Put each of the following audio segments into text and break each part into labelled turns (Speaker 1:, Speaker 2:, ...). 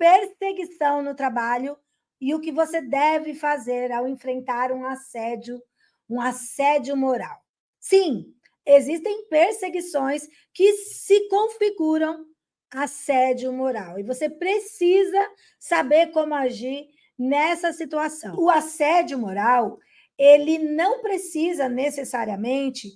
Speaker 1: perseguição no trabalho e o que você deve fazer ao enfrentar um assédio moral. Sim, existem perseguições que se configuram assédio moral e você precisa saber como agir nessa situação. O assédio moral, ele não precisa necessariamente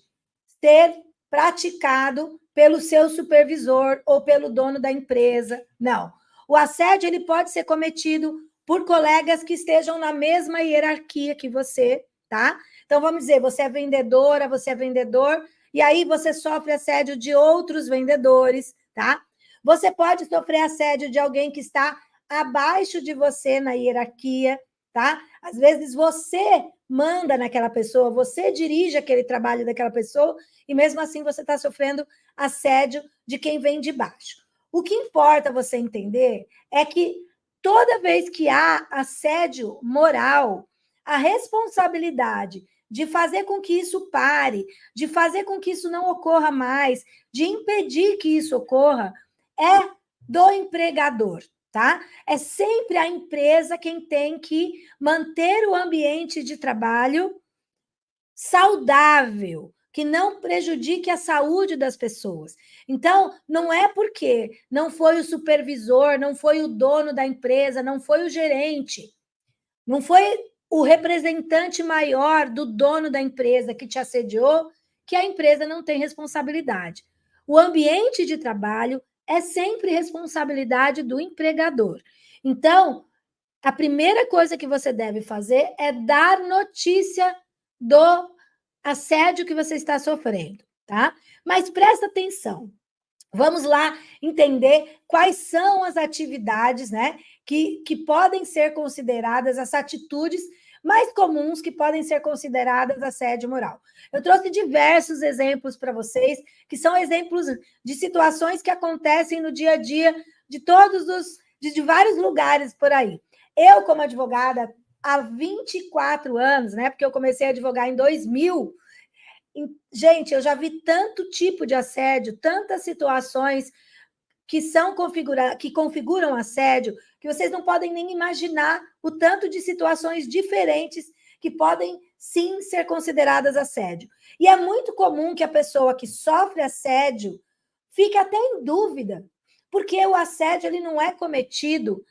Speaker 1: ser praticado pelo seu supervisor ou pelo dono da empresa. Não. O assédio ele pode ser cometido por colegas que estejam na mesma hierarquia que você, tá? Então, vamos dizer, você é vendedora, você é vendedor, e aí você sofre assédio de outros vendedores, tá? Você pode sofrer assédio de alguém que está abaixo de você na hierarquia, tá? Às vezes você manda naquela pessoa, você dirige aquele trabalho daquela pessoa, e mesmo assim você está sofrendo assédio de quem vem de baixo. O que importa você entender é que toda vez que há assédio moral, a responsabilidade de fazer com que isso pare, de fazer com que isso não ocorra mais, de impedir que isso ocorra, é do empregador, tá? É sempre a empresa quem tem que manter o ambiente de trabalho saudável, que não prejudique a saúde das pessoas. Então, não é porque não foi o supervisor, não foi o dono da empresa, não foi o gerente, não foi o representante maior do dono da empresa que te assediou, que a empresa não tem responsabilidade. O ambiente de trabalho é sempre responsabilidade do empregador. Então, a primeira coisa que você deve fazer é dar notícia do assédio que você está sofrendo, tá? Mas presta atenção. Vamos lá entender quais são as atividades, né, que podem ser consideradas, as atitudes mais comuns que podem ser consideradas assédio moral. Eu trouxe diversos exemplos para vocês, que são exemplos de situações que acontecem no dia a dia de vários lugares por aí. Eu, como advogada, há 24 anos, né, porque eu comecei a advogar em 2000, gente, eu já vi tanto tipo de assédio, tantas situações que configuram assédio, que vocês não podem nem imaginar o tanto de situações diferentes que podem, sim, ser consideradas assédio. E é muito comum que a pessoa que sofre assédio fique até em dúvida, porque o assédio ele não é cometido,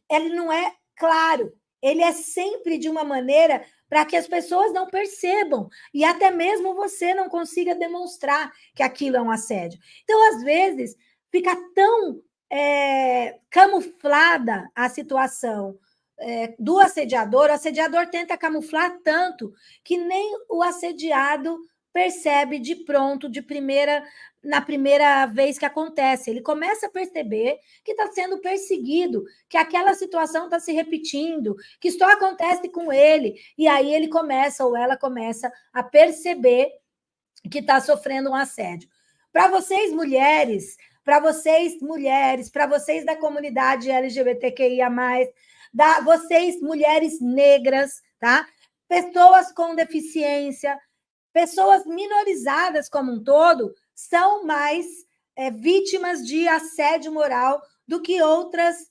Speaker 1: ele não é claro, ele é sempre de uma maneira para que as pessoas não percebam e até mesmo você não consiga demonstrar que aquilo é um assédio. Então, às vezes, fica tão camuflada a situação do assediador, o assediador tenta camuflar tanto que nem o assediado percebe de pronto, na primeira vez que acontece. Ele começa a perceber que está sendo perseguido, que aquela situação está se repetindo, que só acontece com ele, e aí ele começa ou ela começa a perceber que está sofrendo um assédio. Para vocês, mulheres, para vocês da comunidade LGBTQIA+, vocês, mulheres negras, tá? Pessoas com deficiência, pessoas minorizadas como um todo, são mais vítimas de assédio moral do que outras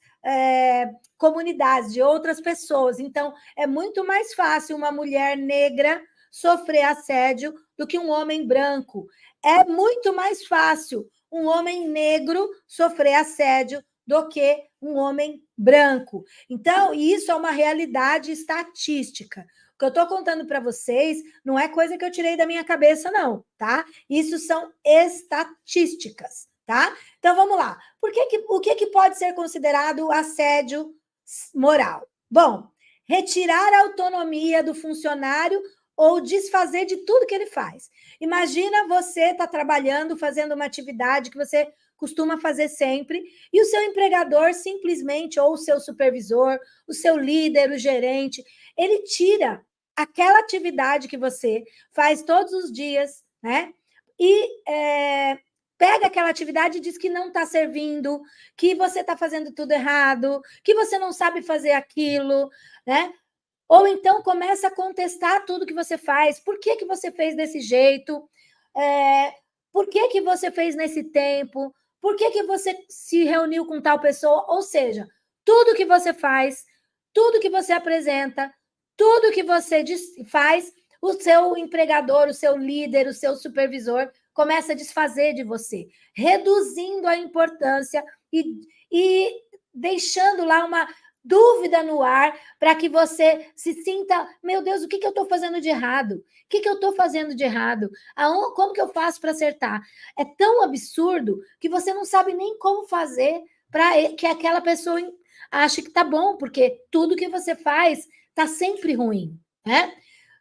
Speaker 1: comunidades, de outras pessoas. Então, é muito mais fácil uma mulher negra sofrer assédio do que um homem branco. É muito mais fácil um homem negro sofrer assédio do que um homem branco. Então, isso é uma realidade estatística. O que eu estou contando para vocês não é coisa que eu tirei da minha cabeça, não, tá? Isso são estatísticas, tá? Então, vamos lá. O que pode ser considerado assédio moral? Bom, retirar a autonomia do funcionário ou desfazer de tudo que ele faz. Imagina você estar trabalhando, fazendo uma atividade que você costuma fazer sempre, e o seu empregador simplesmente, ou o seu supervisor, o seu líder, o gerente, ele tira aquela atividade que você faz todos os dias, né? E pega aquela atividade e diz que não está servindo, que você está fazendo tudo errado, que você não sabe fazer aquilo, né? Ou então começa a contestar tudo que você faz. Por que você fez desse jeito? Por que você fez nesse tempo? Por que você se reuniu com tal pessoa? Ou seja, tudo que você faz, tudo que você apresenta, tudo que você faz, o seu empregador, o seu líder, o seu supervisor começa a desfazer de você, reduzindo a importância e deixando lá uma dúvida no ar para que você se sinta, meu Deus, o que eu estou fazendo de errado? O que eu estou fazendo de errado? Como que eu faço para acertar? É tão absurdo que você não sabe nem como fazer para que aquela pessoa ache que tá bom, porque tudo que você faz tá sempre ruim, né?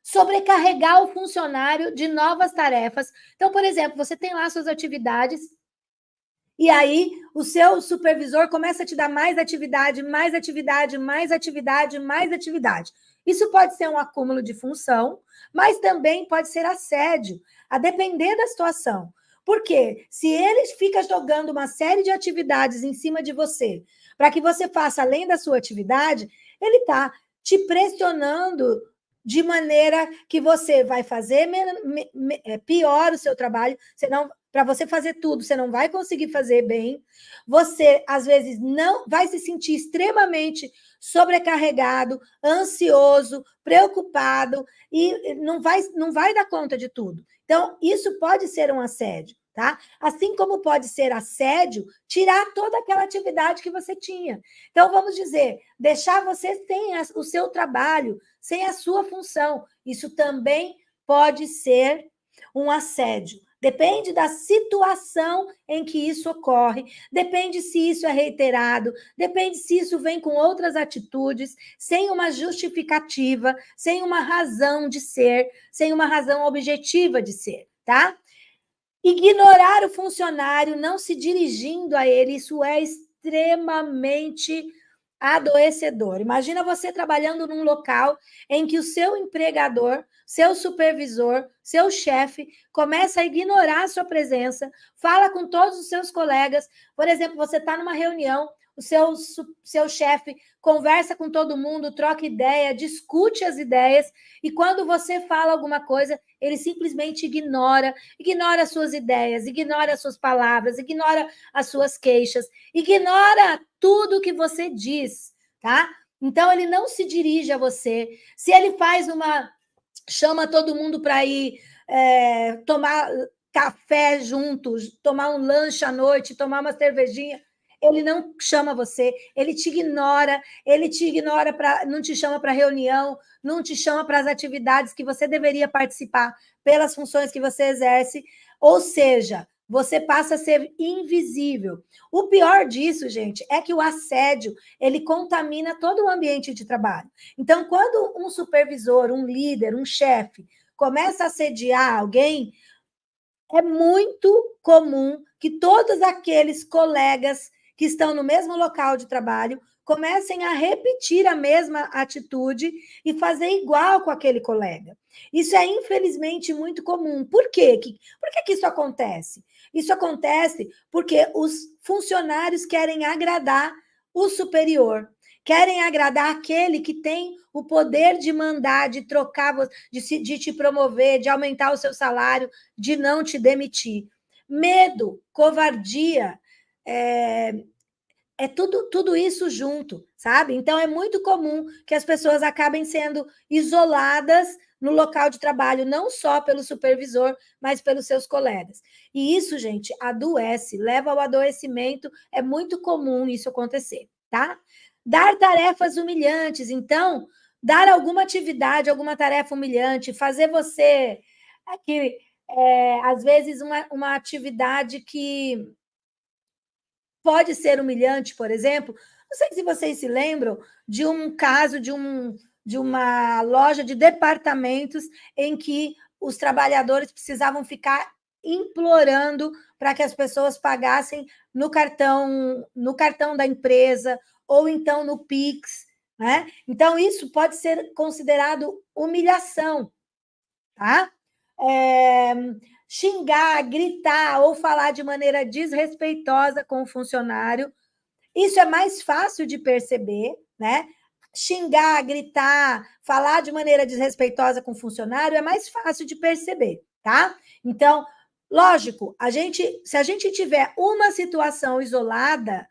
Speaker 1: Sobrecarregar o funcionário de novas tarefas. Então, por exemplo, você tem lá suas atividades e aí o seu supervisor começa a te dar mais atividade, mais atividade, mais atividade, mais atividade. Isso pode ser um acúmulo de função, mas também pode ser assédio, a depender da situação. Porque se ele fica jogando uma série de atividades em cima de você, para que você faça além da sua atividade, ele está te pressionando de maneira que você vai fazer pior o seu trabalho, você não para você fazer tudo, você não vai conseguir fazer bem, você, às vezes, não vai se sentir extremamente sobrecarregado, ansioso, preocupado, e não vai dar conta de tudo. Então, isso pode ser um assédio, tá? Assim como pode ser assédio, tirar toda aquela atividade que você tinha. Então, vamos dizer, deixar você sem o seu trabalho, sem a sua função. Isso também pode ser um assédio. Depende da situação em que isso ocorre, depende se isso é reiterado, depende se isso vem com outras atitudes, sem uma justificativa, sem uma razão de ser, sem uma razão objetiva de ser, tá? Ignorar o funcionário, não se dirigindo a ele, isso é extremamente adoecedor. Imagina você trabalhando num local em que o seu empregador, seu supervisor, seu chefe começa a ignorar a sua presença, fala com todos os seus colegas. Por exemplo, você está numa reunião, o seu chefe conversa com todo mundo, troca ideia, discute as ideias, e quando você fala alguma coisa, ele simplesmente ignora as suas ideias, ignora as suas palavras, ignora as suas queixas, ignora tudo que você diz, tá? Então, ele não se dirige a você. Se ele chama todo mundo para ir tomar café juntos, tomar um lanche à noite, tomar uma cervejinha, ele não chama você, ele te ignora não te chama para reunião, não te chama para as atividades que você deveria participar pelas funções que você exerce, ou seja, você passa a ser invisível. O pior disso, gente, é que o assédio, ele contamina todo o ambiente de trabalho. Então, quando um supervisor, um líder, um chefe começa a assediar alguém, é muito comum que todos aqueles colegas que estão no mesmo local de trabalho comecem a repetir a mesma atitude e fazer igual com aquele colega. Isso é, infelizmente, muito comum. Por quê? Por que isso acontece? Isso acontece porque os funcionários querem agradar o superior, querem agradar aquele que tem o poder de mandar, de trocar, de te promover, de aumentar o seu salário, de não te demitir. Medo, covardia, tudo isso junto, sabe? Então, é muito comum que as pessoas acabem sendo isoladas no local de trabalho, não só pelo supervisor, mas pelos seus colegas. E isso, gente, adoece, leva ao adoecimento, é muito comum isso acontecer, tá? Dar tarefas humilhantes, então, dar alguma atividade, alguma tarefa humilhante, fazer você, aqui, às vezes, uma atividade que pode ser humilhante, por exemplo. Não sei se vocês se lembram de um caso de uma loja de departamentos em que os trabalhadores precisavam ficar implorando para que as pessoas pagassem no cartão da empresa ou então no Pix, né? Então, isso pode ser considerado humilhação, tá? Xingar, gritar ou falar de maneira desrespeitosa com o funcionário, isso é mais fácil de perceber, né? Xingar, gritar, falar de maneira desrespeitosa com o funcionário é mais fácil de perceber, tá? Então, lógico, se a gente tiver uma situação isolada,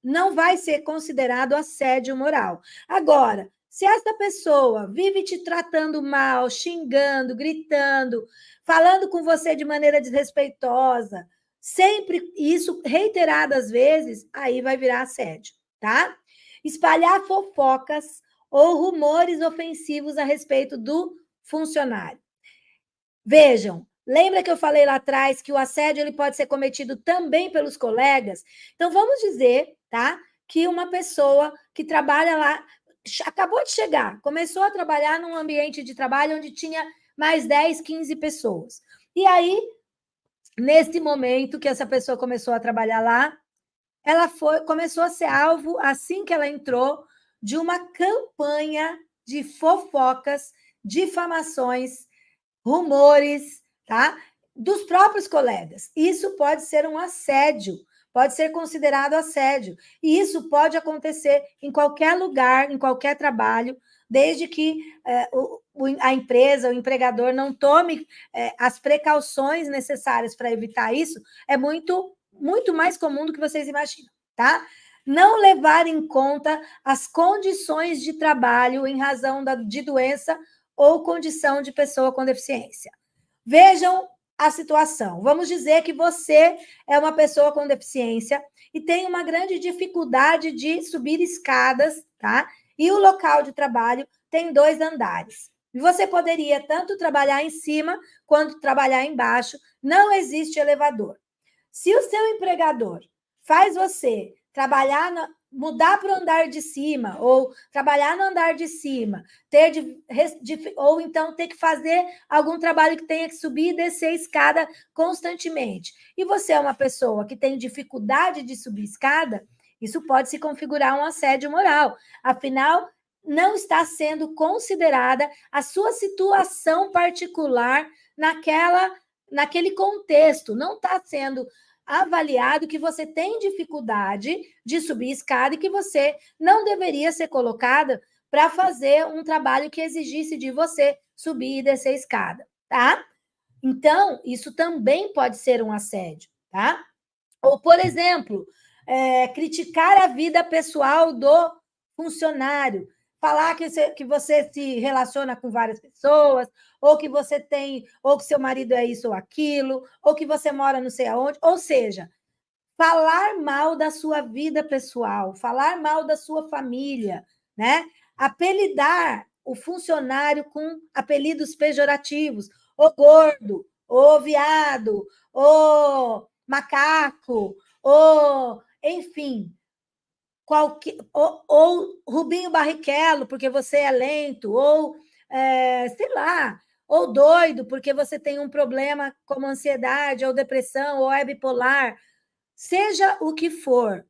Speaker 1: não vai ser considerado assédio moral. Agora, se essa pessoa vive te tratando mal, xingando, gritando, falando com você de maneira desrespeitosa, sempre isso reiteradas vezes, aí vai virar assédio, tá? Espalhar fofocas ou rumores ofensivos a respeito do funcionário. Vejam, lembra que eu falei lá atrás que o assédio ele pode ser cometido também pelos colegas? Então vamos dizer, tá, que uma pessoa que trabalha lá acabou de chegar, começou a trabalhar num ambiente de trabalho onde tinha mais 10, 15 pessoas. E aí, nesse momento que essa pessoa começou a trabalhar lá, ela começou a ser alvo, assim que ela entrou, de uma campanha de fofocas, difamações, rumores, tá? Dos próprios colegas. Isso pode ser um assédio, pode ser considerado assédio. E isso pode acontecer em qualquer lugar, em qualquer trabalho, desde que a empresa, o empregador não tome as precauções necessárias para evitar isso, é muito mais comum do que vocês imaginam, tá? Não levar em conta as condições de trabalho em razão de doença ou condição de pessoa com deficiência. Vejam a situação. Vamos dizer que você é uma pessoa com deficiência e tem uma grande dificuldade de subir escadas, tá? E o local de trabalho tem 2 andares. E você poderia tanto trabalhar em cima quanto trabalhar embaixo. Não existe elevador. Se o seu empregador faz você trabalhar, mudar para o andar de cima, ou trabalhar no andar de cima, ou então ter que fazer algum trabalho que tenha que subir e descer a escada constantemente, e você é uma pessoa que tem dificuldade de subir escada, isso pode se configurar um assédio moral. Afinal, não está sendo considerada a sua situação particular naquele contexto, não está sendo avaliado que você tem dificuldade de subir escada e que você não deveria ser colocada para fazer um trabalho que exigisse de você subir e descer a escada, tá? Então, isso também pode ser um assédio, tá? Ou, por exemplo, criticar a vida pessoal do funcionário, falar que você se relaciona com várias pessoas, ou que você tem, ou que seu marido é isso ou aquilo, ou que você mora não sei aonde, ou seja, falar mal da sua vida pessoal, falar mal da sua família, né? Apelidar o funcionário com apelidos pejorativos, o gordo, o viado, o macaco, ou enfim, ou Rubinho Barrichello, porque você é lento, ou sei lá, ou doido, porque você tem um problema como ansiedade, ou depressão, ou é bipolar, seja o que for.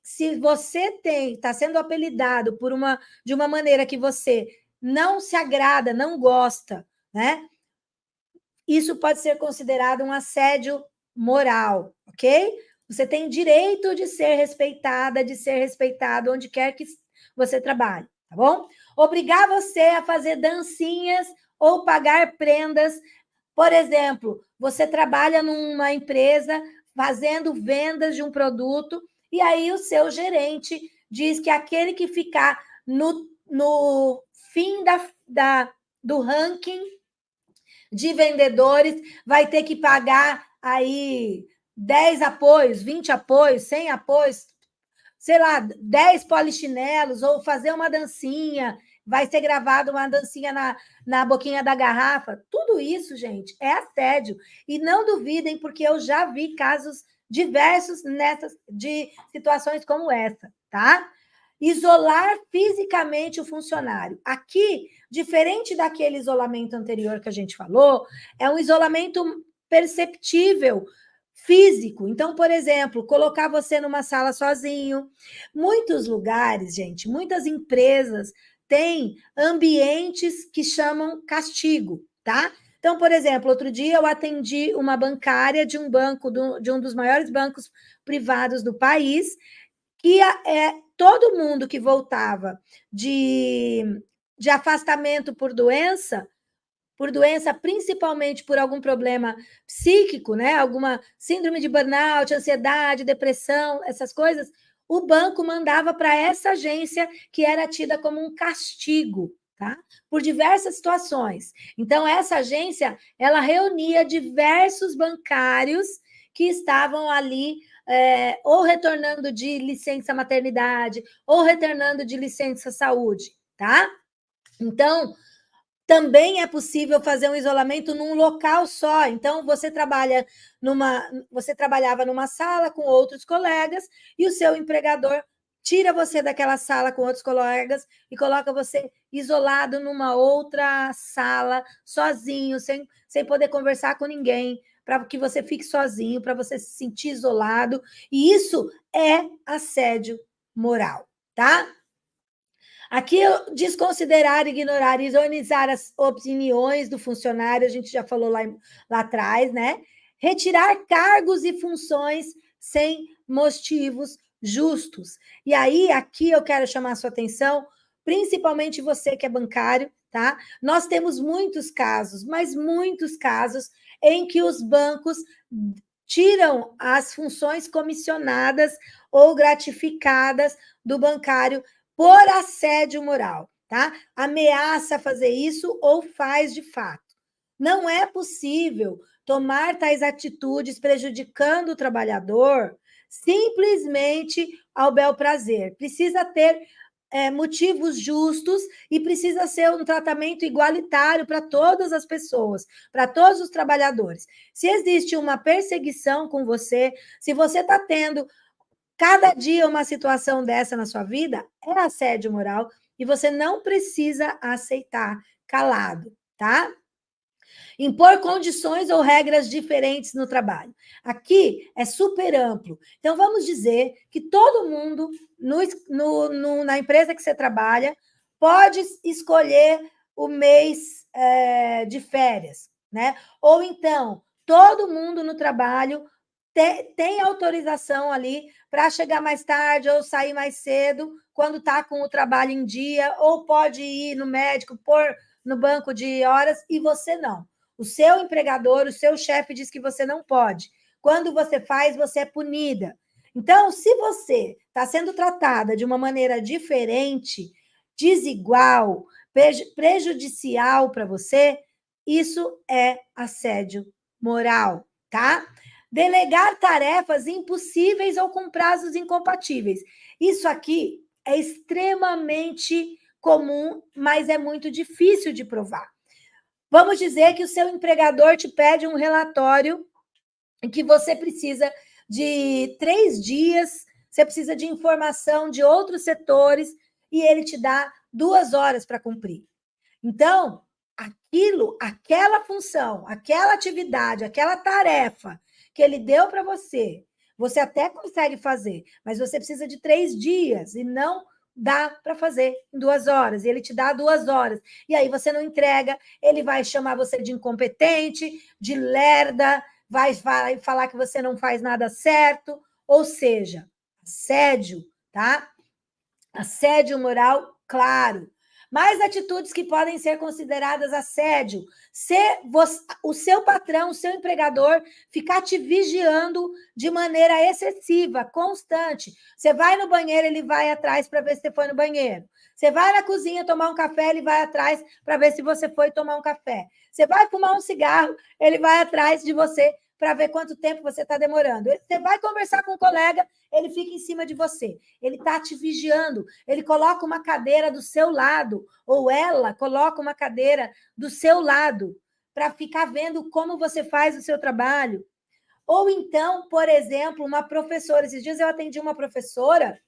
Speaker 1: Se você está sendo apelidado de uma maneira que você não se agrada, não gosta, né? Isso pode ser considerado um assédio moral, ok? Você tem direito de ser respeitada, de ser respeitado onde quer que você trabalhe, tá bom? Obrigar você a fazer dancinhas ou pagar prendas. Por exemplo, você trabalha numa empresa fazendo vendas de um produto e aí o seu gerente diz que aquele que ficar no fim do ranking de vendedores vai ter que pagar aí 10 apoios, 20 apoios, 100 apoios, sei lá, 10 polichinelos, ou fazer uma dancinha, vai ser gravada uma dancinha na boquinha da garrafa. Tudo isso, gente, é assédio. E não duvidem, porque eu já vi casos diversos de situações como essa, tá? Isolar fisicamente o funcionário. Aqui, diferente daquele isolamento anterior que a gente falou, é um isolamento perceptível, físico. Então, por exemplo, colocar você numa sala sozinho. Muitos lugares, gente, muitas empresas têm ambientes que chamam castigo, tá? Então, por exemplo, outro dia eu atendi uma bancária de um banco, de um dos maiores bancos privados do país, que todo mundo que voltava de afastamento por doença, principalmente por algum problema psíquico, né? Alguma síndrome de burnout, ansiedade, depressão, essas coisas, o banco mandava para essa agência que era tida como um castigo, tá? Por diversas situações. Então, essa agência, ela reunia diversos bancários que estavam ali ou retornando de licença maternidade, ou retornando de licença saúde, tá? Então, também é possível fazer um isolamento num local só. Então, você trabalhava numa sala com outros colegas e o seu empregador tira você daquela sala com outros colegas e coloca você isolado numa outra sala, sozinho, sem poder conversar com ninguém, para que você fique sozinho, para você se sentir isolado. E isso é assédio moral, tá? Aqui, desconsiderar, ignorar, ironizar as opiniões do funcionário, a gente já falou lá atrás, né? Retirar cargos e funções sem motivos justos. E aí, aqui eu quero chamar a sua atenção, principalmente você que é bancário, tá? Nós temos muitos casos, mas muitos casos, em que os bancos tiram as funções comissionadas ou gratificadas do bancário por assédio moral, tá? Ameaça fazer isso ou faz de fato. Não é possível tomar tais atitudes prejudicando o trabalhador simplesmente ao bel prazer. Precisa ter motivos justos e precisa ser um tratamento igualitário para todas as pessoas, para todos os trabalhadores. Se existe uma perseguição com você, se você está tendo cada dia uma situação dessa na sua vida, é assédio moral e você não precisa aceitar calado, tá? Impor condições ou regras diferentes no trabalho. Aqui é super amplo. Então, vamos dizer que todo mundo, na empresa que você trabalha, pode escolher o mês de férias, né? Ou então, todo mundo no trabalho tem autorização ali para chegar mais tarde ou sair mais cedo quando está com o trabalho em dia, ou pode ir no médico, pôr no banco de horas, e você não. O seu empregador, o seu chefe diz que você não pode. Quando você faz, você é punida. Então, se você está sendo tratada de uma maneira diferente, desigual, prejudicial para você, isso é assédio moral, tá? Delegar tarefas impossíveis ou com prazos incompatíveis. Isso aqui é extremamente comum, mas é muito difícil de provar. Vamos dizer que o seu empregador te pede um relatório em que você precisa de 3 dias, você precisa de informação de outros setores e ele te dá 2 horas para cumprir. Então, aquela função, aquela atividade, aquela tarefa que ele deu para você, você até consegue fazer, mas você precisa de 3 dias e não dá para fazer em 2 horas, e ele te dá 2 horas, e aí você não entrega, ele vai chamar você de incompetente, de lerda, vai falar que você não faz nada certo, ou seja, assédio, tá? Assédio moral, claro. Mais atitudes que podem ser consideradas assédio. Se o seu patrão, o seu empregador, ficar te vigiando de maneira excessiva, constante. Você vai no banheiro, ele vai atrás para ver se você foi no banheiro. Você vai na cozinha tomar um café, ele vai atrás para ver se você foi tomar um café. Você vai fumar um cigarro, ele vai atrás de você para ver quanto tempo você está demorando. Você vai conversar com um colega, ele fica em cima de você. Ele está te vigiando. Ele coloca uma cadeira do seu lado, ou ela coloca uma cadeira do seu lado, para ficar vendo como você faz o seu trabalho. Ou então, por exemplo, uma professora. Esses dias eu atendi uma professora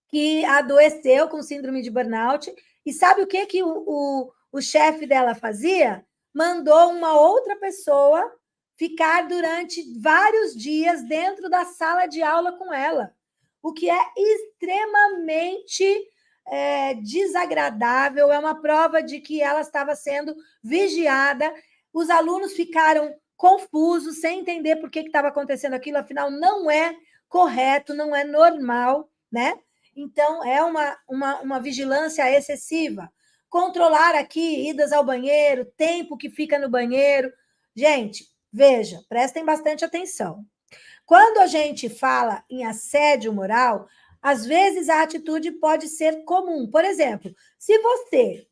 Speaker 1: que adoeceu com síndrome de burnout, e sabe o que o chefe dela fazia? Mandou uma outra pessoa ficar durante vários dias dentro da sala de aula com ela, o que é extremamente desagradável, é uma prova de que ela estava sendo vigiada, os alunos ficaram confusos, sem entender por que estava acontecendo aquilo, afinal não é correto, não é normal, né? Então, é uma vigilância excessiva. Controlar aqui idas ao banheiro, tempo que fica no banheiro. Gente, veja, prestem bastante atenção. Quando a gente fala em assédio moral, às vezes a atitude pode ser comum. Por exemplo, se você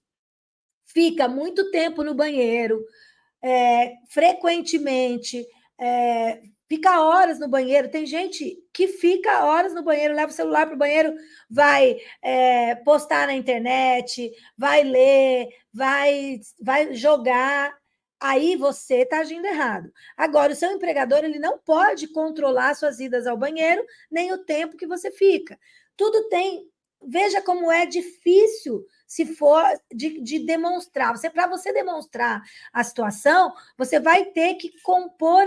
Speaker 1: fica muito tempo no banheiro, frequentemente, fica horas no banheiro. Tem gente que fica horas no banheiro, leva o celular para o banheiro, vai postar na internet, vai ler, vai jogar. Aí você está agindo errado. Agora, o seu empregador ele não pode controlar suas idas ao banheiro, nem o tempo que você fica. Tudo tem. Veja como é difícil se for de demonstrar. Para você demonstrar a situação, você vai ter que compor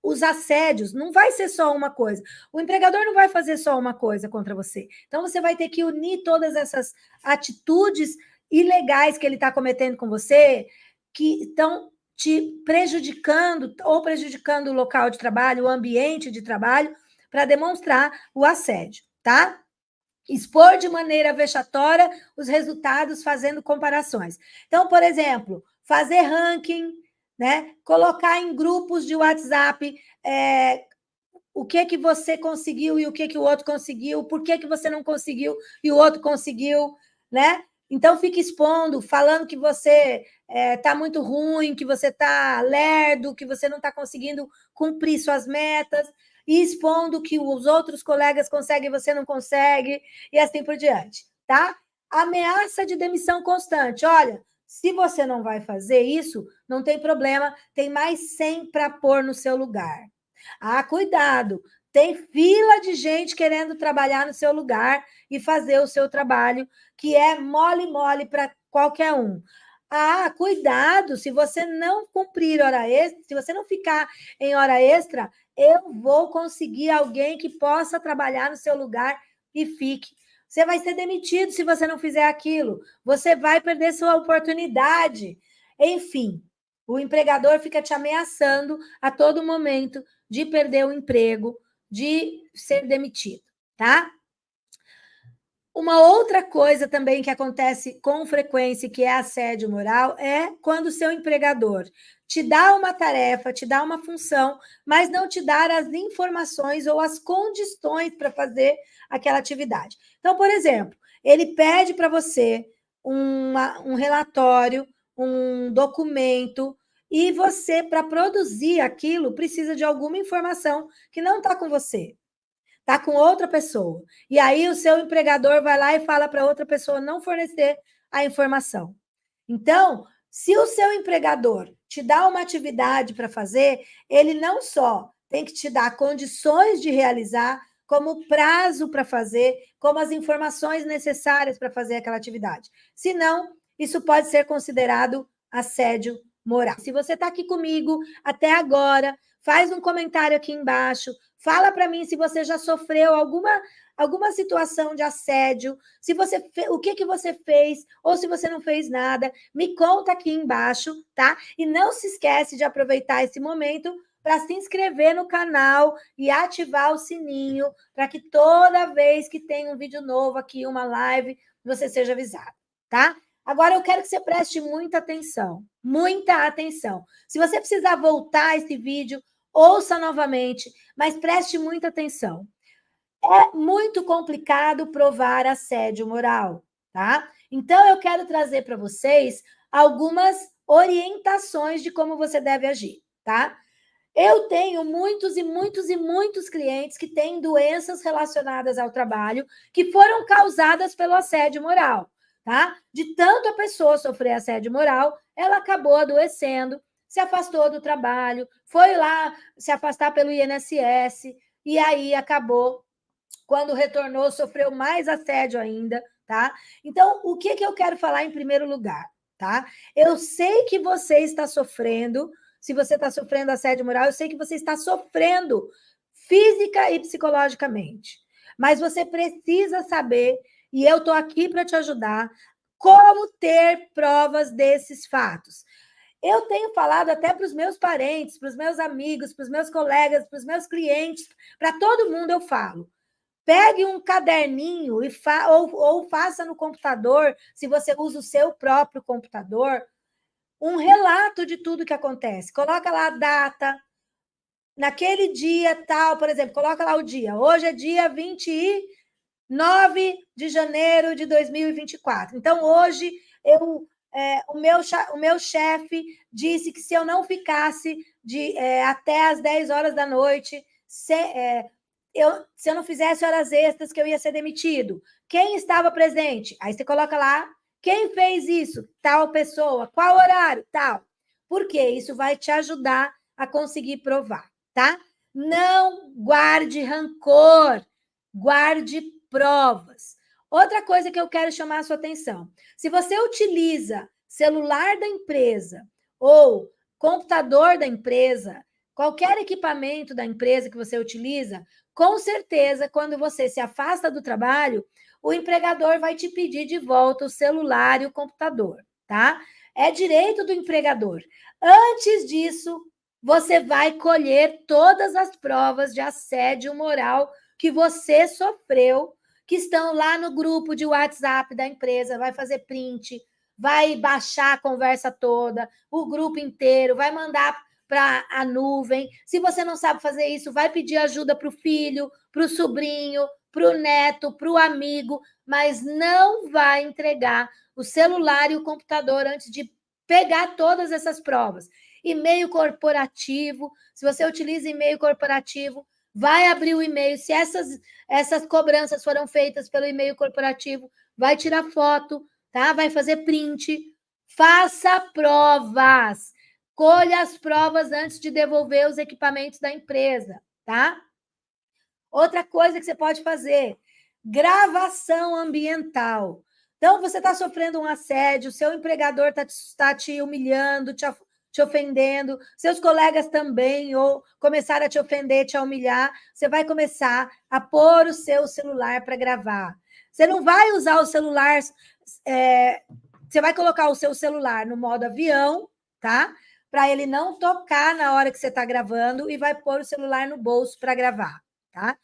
Speaker 1: os assédios. Não vai ser só uma coisa. O empregador não vai fazer só uma coisa contra você. Então, você vai ter que unir todas essas atitudes ilegais que ele está cometendo com você, que estão te prejudicando ou prejudicando o local de trabalho, o ambiente de trabalho, para demonstrar o assédio, tá? Expor de maneira vexatória os resultados fazendo comparações. Então, por exemplo, fazer ranking, né? Colocar em grupos de WhatsApp o que você conseguiu e o que o outro conseguiu, por que você não conseguiu e o outro conseguiu, né? Então, fica expondo, falando que você está muito ruim, que você está lerdo, que você não está conseguindo cumprir suas metas, e expondo que os outros colegas conseguem e você não consegue, e assim por diante, tá? Ameaça de demissão constante. Olha, se você não vai fazer isso, não tem problema, tem mais 100 para pôr no seu lugar. Ah, cuidado, tem fila de gente querendo trabalhar no seu lugar e fazer o seu trabalho, que é mole para qualquer um. Ah, cuidado, se você não cumprir hora extra, se você não ficar em hora extra, eu vou conseguir alguém que possa trabalhar no seu lugar e fique. Você vai ser demitido se você não fizer aquilo. Você vai perder sua oportunidade. Enfim, o empregador fica te ameaçando a todo momento de perder o emprego, de ser demitido, tá? Uma outra coisa também que acontece com frequência, que é assédio moral, é quando o seu empregador te dá uma tarefa, te dá uma função, mas não te dá as informações ou as condições para fazer aquela atividade. Então, por exemplo, ele pede para você um relatório, um documento, e você, para produzir aquilo, precisa de alguma informação que não está com você, está com outra pessoa. E aí o seu empregador vai lá e fala para outra pessoa não fornecer a informação. Então, se o seu empregador te dá uma atividade para fazer, ele não só tem que te dar condições de realizar, como prazo para fazer, como as informações necessárias para fazer aquela atividade. Senão, isso pode ser considerado assédio moral. Se você está aqui comigo até agora, faz um comentário aqui embaixo, fala para mim se você já sofreu alguma situação de assédio, se você o que você fez, ou se você não fez nada, me conta aqui embaixo, tá? E não se esquece de aproveitar esse momento para se inscrever no canal e ativar o sininho para que toda vez que tem um vídeo novo aqui, uma live, você seja avisado, tá? Agora eu quero que você preste muita atenção, muita atenção. Se você precisar voltar esse vídeo, ouça novamente, mas preste muita atenção. É muito complicado provar assédio moral, tá? Então, eu quero trazer para vocês algumas orientações de como você deve agir, tá? Eu tenho muitos e muitos e muitos clientes que têm doenças relacionadas ao trabalho que foram causadas pelo assédio moral, tá? De tanto a pessoa sofrer assédio moral, ela acabou adoecendo, se afastou do trabalho, foi lá se afastar pelo INSS e aí acabou, quando retornou, sofreu mais assédio ainda, tá? Então, o que eu quero falar em primeiro lugar, tá? Eu sei que você está sofrendo, se você está sofrendo assédio moral, eu sei que você está sofrendo física e psicologicamente, mas você precisa saber, e eu estou aqui para te ajudar, como ter provas desses fatos. Eu tenho falado até para os meus parentes, para os meus amigos, para os meus colegas, para os meus clientes, para todo mundo eu falo. Pegue um caderninho ou faça no computador, se você usa o seu próprio computador, um relato de tudo que acontece. Coloca lá a data, naquele dia tal, por exemplo, coloca lá o dia. Hoje é dia 29 de janeiro de 2024. Então, hoje, o meu chefe disse que se eu não ficasse até as 10 horas da noite, se eu não fizesse horas extras, que eu ia ser demitido. Quem estava presente? Aí você coloca lá, quem fez isso? Tal pessoa. Qual horário? Tal. Por quê? Isso vai te ajudar a conseguir provar, tá? Não guarde rancor, guarde provas. Outra coisa que eu quero chamar a sua atenção: se você utiliza celular da empresa ou computador da empresa, qualquer equipamento da empresa que você utiliza, com certeza, quando você se afasta do trabalho, o empregador vai te pedir de volta o celular e o computador, tá? É direito do empregador. Antes disso, você vai colher todas as provas de assédio moral que você sofreu, que estão lá no grupo de WhatsApp da empresa, vai fazer print, vai baixar a conversa toda, o grupo inteiro, vai mandar para a nuvem. Se você não sabe fazer isso, vai pedir ajuda para o filho, para o sobrinho, para o neto, para o amigo, mas não vai entregar o celular e o computador antes de pegar todas essas provas. E-mail corporativo, se você utiliza e-mail corporativo, vai abrir o e-mail. Se essas cobranças foram feitas pelo e-mail corporativo, vai tirar foto, tá? Vai fazer print. Faça provas. Colha as provas antes de devolver os equipamentos da empresa, tá? Outra coisa que você pode fazer, gravação ambiental. Então, você está sofrendo um assédio, seu empregador está te humilhando, te ofendendo, seus colegas também, ou começaram a te ofender, te humilhar, você vai começar a pôr o seu celular para gravar. Você não vai usar o celular, você vai colocar o seu celular no modo avião, tá? Para ele não tocar na hora que você está gravando, e vai pôr o celular no bolso para gravar, tá?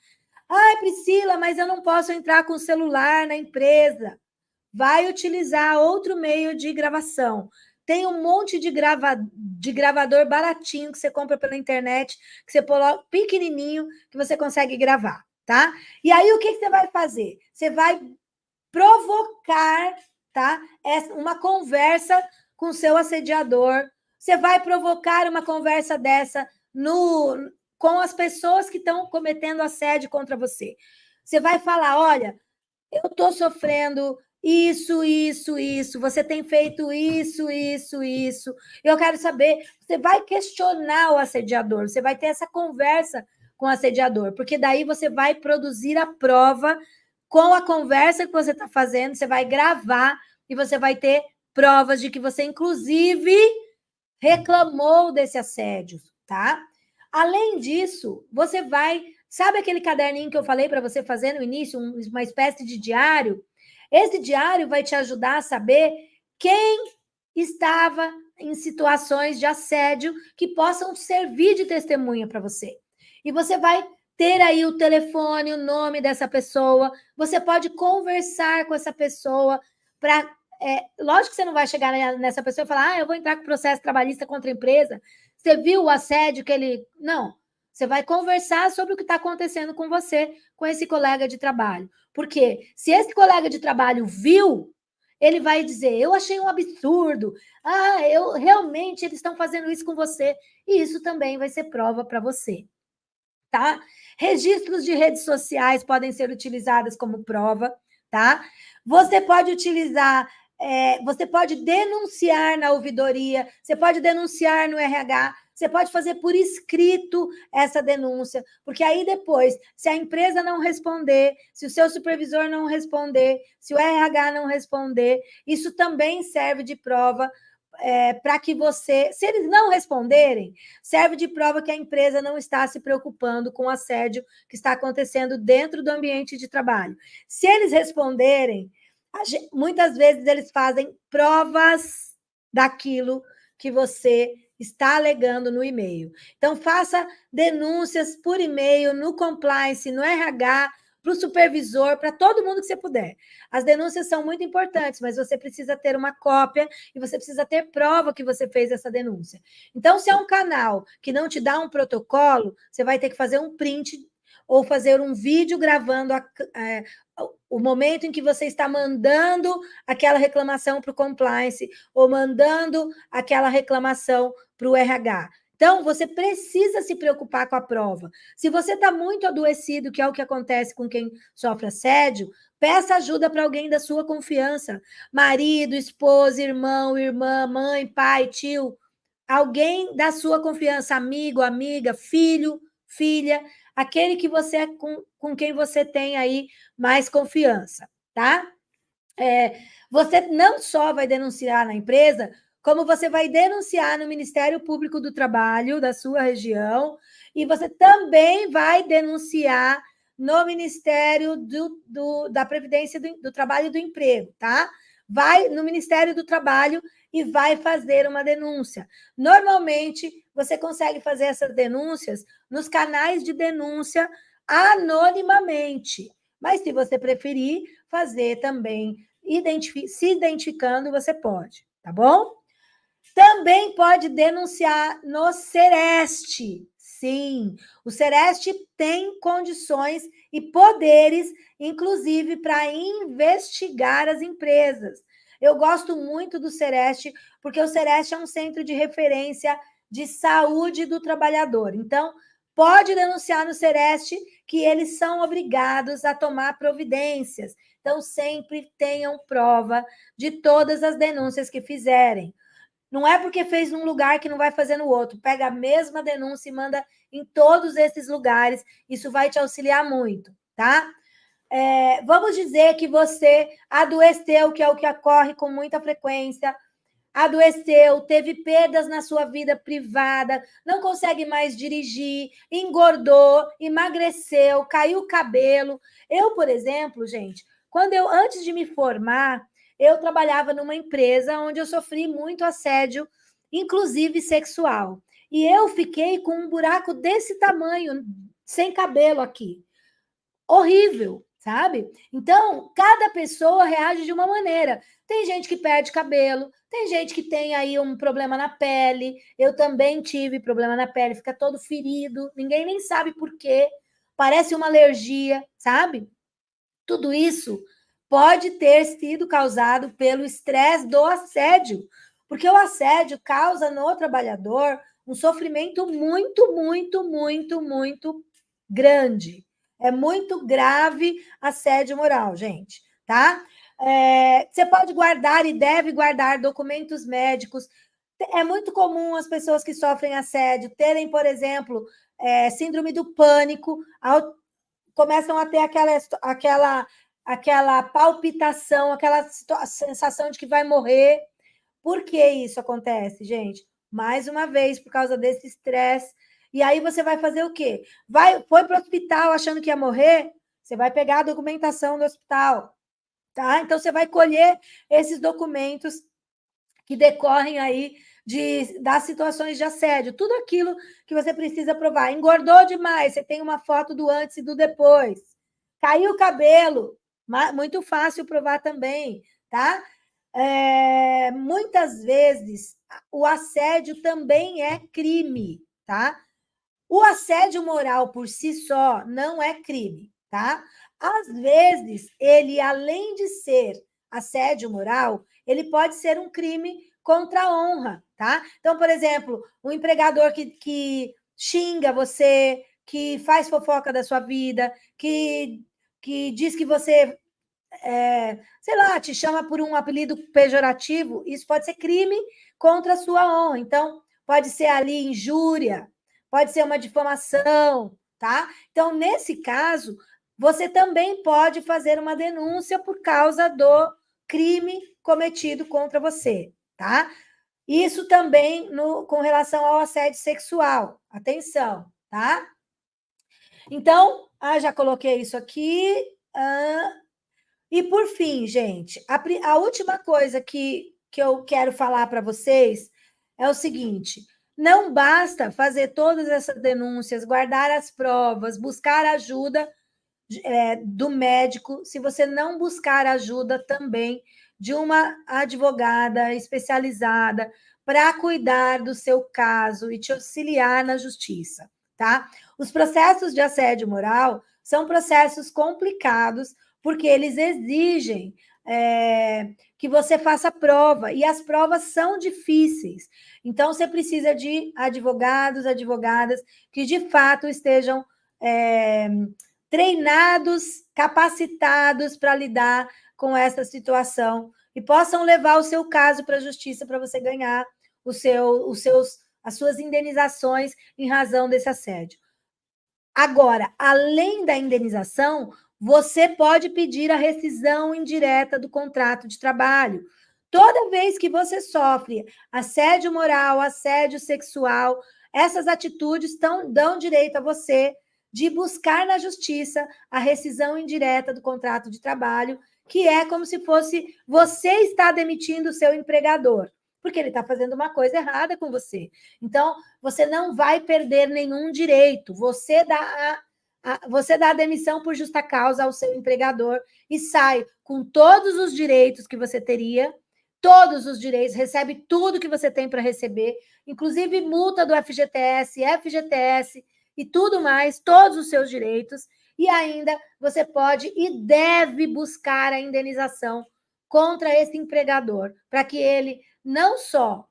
Speaker 1: Ai, Priscila, mas eu não posso entrar com o celular na empresa. Vai utilizar outro meio de gravação. Tem um monte de gravador baratinho que você compra pela internet, que você coloca pequenininho, que você consegue gravar, tá? E aí, o que você vai fazer? Você vai provocar, tá? Uma conversa com o seu assediador. Você vai provocar uma conversa dessa com as pessoas que estão cometendo assédio contra você. Você vai falar: olha, eu estou sofrendo isso, isso, isso, você tem feito isso, isso, isso. Eu quero saber. Você vai questionar o assediador, você vai ter essa conversa com o assediador, porque daí você vai produzir a prova com a conversa que você está fazendo, você vai gravar e você vai ter provas de que você, inclusive, reclamou desse assédio, tá? Além disso, você vai... Sabe aquele caderninho que eu falei para você fazer no início, uma espécie de diário? Esse diário vai te ajudar a saber quem estava em situações de assédio que possam servir de testemunha para você. E você vai ter aí o telefone, o nome dessa pessoa, você pode conversar com essa pessoa para... lógico que você não vai chegar nessa pessoa e falar: eu vou entrar com processo trabalhista contra a empresa. Você viu o assédio que ele... Não. Você vai conversar sobre o que está acontecendo com você, com esse colega de trabalho. Porque se esse colega de trabalho viu, ele vai dizer: eu achei um absurdo. Realmente eles estão fazendo isso com você. E isso também vai ser prova para você. Tá? Registros de redes sociais podem ser utilizados como prova, tá? Você pode utilizar, você pode denunciar na ouvidoria, você pode denunciar no RH, você pode fazer por escrito essa denúncia, porque aí depois, se a empresa não responder, se o seu supervisor não responder, se o RH não responder, isso também serve de prova para que você... Se eles não responderem, serve de prova que a empresa não está se preocupando com o assédio que está acontecendo dentro do ambiente de trabalho. Se eles responderem, muitas vezes eles fazem provas daquilo que você está alegando no e-mail. Então, faça denúncias por e-mail, no compliance, no RH, para o supervisor, para todo mundo que você puder. As denúncias são muito importantes, mas você precisa ter uma cópia e você precisa ter prova que você fez essa denúncia. Então, se é um canal que não te dá um protocolo, você vai ter que fazer um print ou fazer um vídeo gravando o momento em que você está mandando aquela reclamação para o compliance ou mandando aquela reclamação para o RH. Então, você precisa se preocupar com a prova. Se você está muito adoecido, que é o que acontece com quem sofre assédio, peça ajuda para alguém da sua confiança. Marido, esposa, irmão, irmã, mãe, pai, tio. Alguém da sua confiança, amigo, amiga, filho, filha, aquele que você com quem você tem aí mais confiança, tá? Você não só vai denunciar na empresa, como você vai denunciar no Ministério Público do Trabalho da sua região, e você também vai denunciar no Ministério da Previdência do Trabalho e do Emprego, tá? Vai no Ministério do Trabalho e vai fazer uma denúncia. Normalmente, você consegue fazer essas denúncias nos canais de denúncia anonimamente, mas se você preferir fazer também se identificando, você pode, tá bom? Também pode denunciar no Sereste. Sim, o Sereste tem condições e poderes, inclusive, para investigar as empresas. Eu gosto muito do Sereste, porque o Sereste é um centro de referência de saúde do trabalhador. Então, pode denunciar no Sereste que eles são obrigados a tomar providências. Então, sempre tenham prova de todas as denúncias que fizerem. Não é porque fez num lugar que não vai fazer no outro. Pega a mesma denúncia e manda em todos esses lugares. Isso vai te auxiliar muito, tá? Vamos dizer que você adoeceu, que é o que ocorre com muita frequência, adoeceu, teve perdas na sua vida privada, não consegue mais dirigir, engordou, emagreceu, caiu o cabelo. Eu, por exemplo, gente, antes de me formar, eu trabalhava numa empresa onde eu sofri muito assédio, inclusive sexual. E eu fiquei com um buraco desse tamanho, sem cabelo aqui. Horrível, sabe? Então, cada pessoa reage de uma maneira. Tem gente que perde cabelo, tem gente que tem aí um problema na pele. Eu também tive problema na pele, fica todo ferido, ninguém nem sabe por quê. Parece uma alergia, sabe? Tudo isso pode ter sido causado pelo estresse do assédio, porque o assédio causa no trabalhador um sofrimento muito, muito, muito, muito grande. É muito grave assédio moral, gente, tá? Você pode guardar e deve guardar documentos médicos. É muito comum as pessoas que sofrem assédio terem, por exemplo, síndrome do pânico, começam a ter aquela palpitação, aquela sensação de que vai morrer. Por que isso acontece, gente? Mais uma vez, por causa desse estresse. E aí você vai fazer o quê? Foi para o hospital achando que ia morrer? Você vai pegar a documentação do hospital, tá? Então você vai colher esses documentos que decorrem aí das situações de assédio, tudo aquilo que você precisa provar. Engordou demais, você tem uma foto do antes e do depois. Caiu o cabelo, muito fácil provar também, tá? Muitas vezes o assédio também é crime, tá? O assédio moral por si só não é crime, tá? Às vezes, ele, além de ser assédio moral, ele pode ser um crime contra a honra, tá? Então, por exemplo, um empregador que xinga você, que faz fofoca da sua vida, que diz que você, sei lá, te chama por um apelido pejorativo, isso pode ser crime contra a sua honra. Então, pode ser ali injúria, pode ser uma difamação, tá? Então, nesse caso, você também pode fazer uma denúncia por causa do crime cometido contra você, tá? Isso também com relação ao assédio sexual. Atenção, tá? Então, já coloquei isso aqui. E por fim, gente, a última coisa que eu quero falar para vocês é o seguinte: não basta fazer todas essas denúncias, guardar as provas, buscar ajuda do médico, se você não buscar ajuda também de uma advogada especializada para cuidar do seu caso e te auxiliar na justiça, tá? Os processos de assédio moral são processos complicados, porque eles exigem que você faça prova, e as provas são difíceis. Então, você precisa de advogados, advogadas que de fato estejam treinados, capacitados para lidar com essa situação e possam levar o seu caso para a justiça para você ganhar as suas indenizações em razão desse assédio. Agora, além da indenização, você pode pedir a rescisão indireta do contrato de trabalho. Toda vez que você sofre assédio moral, assédio sexual, essas atitudes dão direito a você de buscar na justiça a rescisão indireta do contrato de trabalho, que é como se fosse você está demitindo o seu empregador, porque ele está fazendo uma coisa errada com você. Então, você não vai perder nenhum direito. Você dá a demissão por justa causa ao seu empregador e sai com todos os direitos que você teria, todos os direitos, recebe tudo que você tem para receber, inclusive multa do FGTS, FGTS e tudo mais, todos os seus direitos, e ainda você pode e deve buscar a indenização contra esse empregador, para que ele não só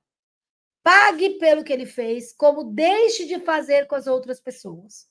Speaker 1: pague pelo que ele fez, como deixe de fazer com as outras pessoas.